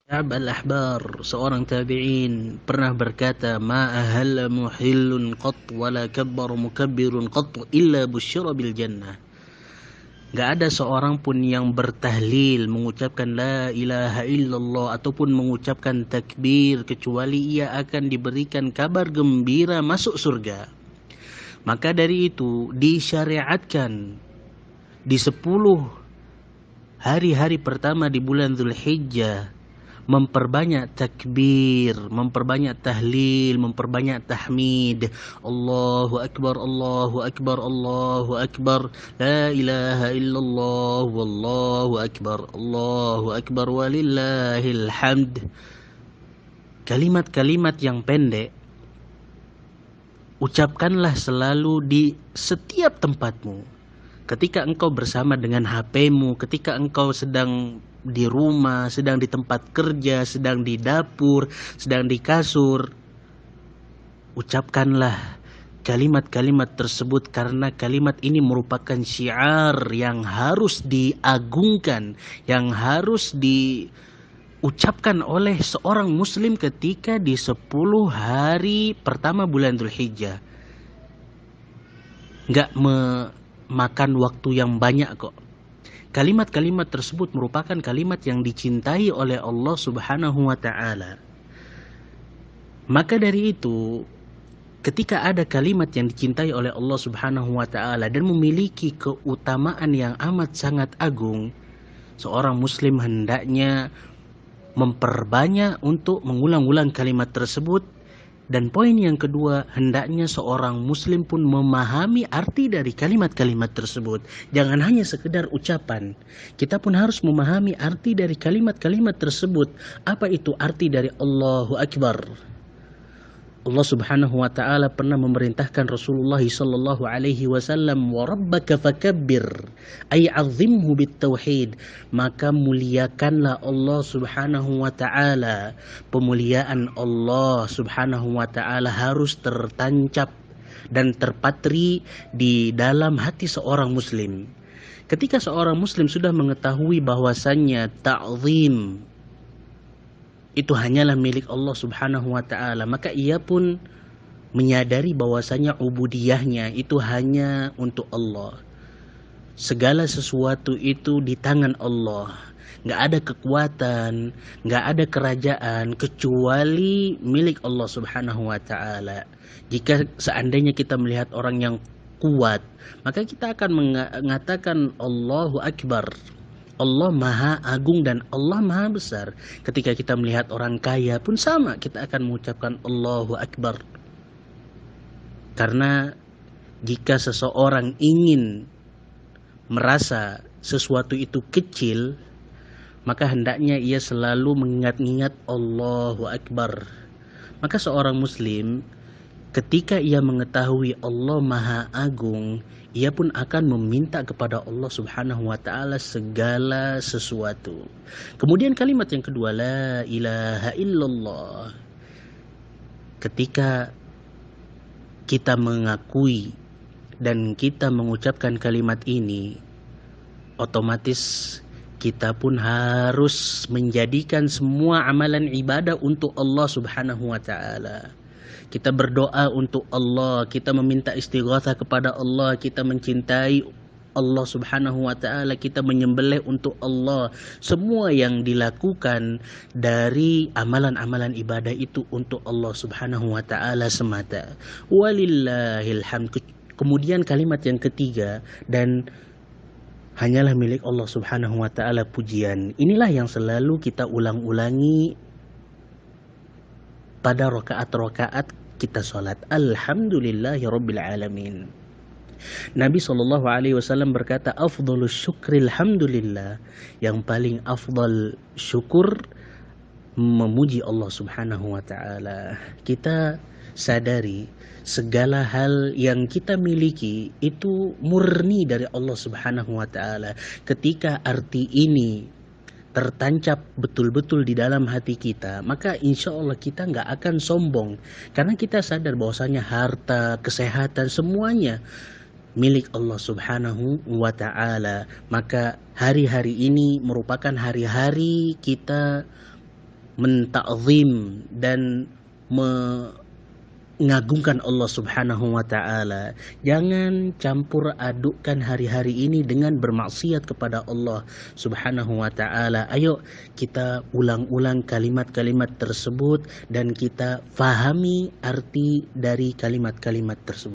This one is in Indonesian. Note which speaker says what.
Speaker 1: Ka'b al-Ahbar, seorang tabi'in, pernah berkata, "Ma ahalla muhillun qat wala kabbar mukabbirun qat illa busyira bil jannah." Gak ada seorang pun yang bertahlil, mengucapkan la ilaha illallah ataupun mengucapkan takbir kecuali ia akan diberikan kabar gembira masuk surga. Maka dari itu disyariatkan di 10 hari-hari pertama di bulan Dzulhijjah memperbanyak takbir, memperbanyak tahlil, memperbanyak tahmid. Allahu akbar, Allahu akbar, Allahu akbar. La ilaha illallah, wallahu akbar, Allahu akbar, walillahil hamd. Kalimat-kalimat yang pendek ucapkanlah selalu di setiap tempatmu. Ketika engkau bersama dengan HP-mu, ketika engkau sedang di rumah, sedang di tempat kerja, sedang di dapur, sedang di kasur, ucapkanlah kalimat-kalimat tersebut karena kalimat ini merupakan syiar yang harus diagungkan, yang harus diucapkan oleh seorang muslim ketika di 10 hari pertama bulan Dzulhijjah. Nggak makan waktu yang banyak kok. Kalimat-kalimat tersebut merupakan kalimat yang dicintai oleh Allah Subhanahu wa taala. Maka dari itu, ketika ada kalimat yang dicintai oleh Allah Subhanahu wa taala dan memiliki keutamaan yang amat sangat agung, seorang muslim hendaknya memperbanyak untuk mengulang-ulang kalimat tersebut. Dan poin yang kedua, hendaknya seorang muslim pun memahami arti dari kalimat-kalimat tersebut. Jangan hanya sekedar ucapan. Kita pun harus memahami arti dari kalimat-kalimat tersebut. Apa itu arti dari Allahu Akbar? Allah Subhanahu wa taala pernah memerintahkan Rasulullah sallallahu alaihi wasallam, "Wa rabbaka fakabbir," ay 'azzimhu bitauhid. Maka muliakanlah Allah Subhanahu wa taala. Pemuliaan Allah Subhanahu wa taala harus tertancap dan terpatri di dalam hati seorang muslim. Ketika seorang muslim sudah mengetahui bahwasannya ta'zim itu hanyalah milik Allah Subhanahu wa taala, maka ia pun menyadari bahwasanya ubudiyahnya itu hanya untuk Allah. Segala sesuatu itu di tangan Allah. Nggak ada kekuatan, nggak ada kerajaan kecuali milik Allah Subhanahu wa taala. Jika seandainya kita melihat orang yang kuat, maka kita akan mengatakan Allahu Akbar. Allah Maha Agung dan Allah Maha Besar. Ketika kita melihat orang kaya pun sama, kita akan mengucapkan Allahu Akbar. Karena jika seseorang ingin merasa sesuatu itu kecil, maka hendaknya ia selalu mengingat-ingat Allahu Akbar. Maka seorang muslim ketika ia mengetahui Allah Maha Agung, ia pun akan meminta kepada Allah Subhanahu wa taala segala sesuatu. Kemudian kalimat yang kedua, la ilaha illallah. Ketika kita mengakui dan kita mengucapkan kalimat ini, otomatis kita pun harus menjadikan semua amalan ibadah untuk Allah Subhanahu wa taala. Kita berdoa untuk Allah, kita meminta istighatsah kepada Allah, kita mencintai Allah Subhanahu wa taala, kita menyembelih untuk Allah. Semua yang dilakukan dari amalan-amalan ibadah itu untuk Allah Subhanahu wa taala semata. Walillahil hamd. Kemudian kalimat yang ketiga, dan hanyalah milik Allah Subhanahu wa taala pujian. Inilah yang selalu kita ulang-ulangi pada rakaat-rakaat kita salat. Alhamdulillahirabbil alamin. Nabi SAW berkata, afdhalus syukri alhamdulillah. Yang paling afdal syukur memuji Allah Subhanahu wa taala. Kita sadari segala hal yang kita miliki itu murni dari Allah Subhanahu wa taala. Ketika arti ini tertancap betul-betul di dalam hati kita, maka insya Allah kita nggak akan sombong. Karena kita sadar bahwasanya harta, kesehatan, semuanya milik Allah Subhanahu wa ta'ala. Maka hari-hari ini merupakan hari-hari kita mentakzim dan mengagungkan Allah Subhanahu wa taala. Jangan campur adukkan hari-hari ini dengan bermaksiat kepada Allah Subhanahu wa taala. Ayo kita ulang-ulang kalimat-kalimat tersebut dan kita fahami arti dari kalimat-kalimat tersebut.